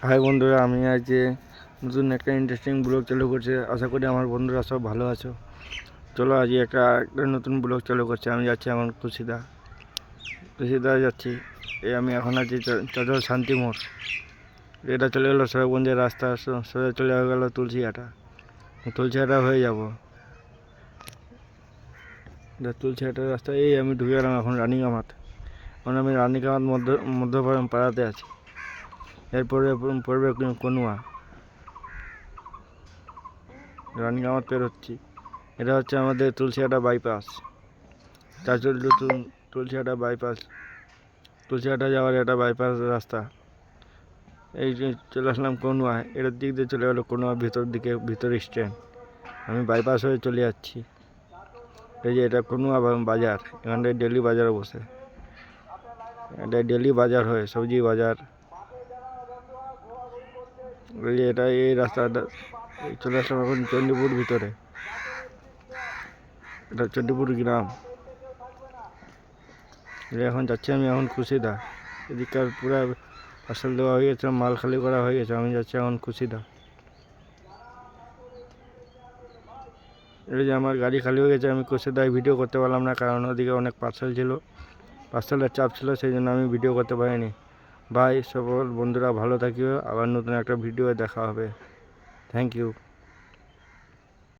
High বন্ধুরা, আমি আজ নতুন একটা ইন্টারেস্টিং ব্লগ চালু করছি। আশা করি আমার বন্ধুরা সব ভালো আছো। চলো আজ একটা নতুন ব্লগ চালু করছি। আমি যাচ্ছি এখন কুশিদা যাচ্ছি। আমি এখন আছি চটল শান্তি মোড়। এটা চলে গেলো সরগঞ্জের রাস্তা, সোজা চলে গেলো তুলসিহাটা হয়ে যাব। তুলসিহাটার রাস্তায় আমি ঢুকে গেলাম এখন রানিগামাত। এখন আমি রানিগামাত মধ্য পাড়াতে আছি। এরপরে পড়বে কনুয়া। রানিগামাত পেরোচ্ছি। এটা হচ্ছে আমাদের তুলসিহাটা বাইপাস, চাঁচল টু তুলসিহাটা বাইপাস। তুলসিহাটা যাওয়ার একটা বাইপাস রাস্তা। এই যে চলে আসলাম কনুয়ায়। এটার দিক দিয়ে চলে গেলো কনুয়া ভিতর স্ট্যান্ড। আমি বাইপাস হয়ে চলে যাচ্ছি। এই যে এটা কনুয়া বাজার, এখানটায় ডেলি বাজার বসে। এটা ডেলি বাজার হয়, সবজি বাজার। এই যে এটা এই রাস্তাটা চলে আসলাম এখন চণ্ডীপুর ভিতরে। এটা চণ্ডীপুর গ্রাম। এখন যাচ্ছি আমি এখন কুশিদা। এদিককার পুরো পার্সেল দেওয়া হয়ে গেছে, মাল খালি করা হয়ে গেছে। আমি যাচ্ছি এখন কুশিদা। এই যে আমার গাড়ি খালি হয়ে গেছে। আমি কুশিদায় ভিডিও করতে পারলাম না, কারণ ওদিকে অনেক পার্সেল ছিল, পার্সেলের চাপ ছিল, সেই জন্য আমি ভিডিও করতে পারিনি। ভাই সকল বন্ধুরা ভালো থাকিও, আবার নতুন একটা ভিডিও দেখা হবে। Thank you.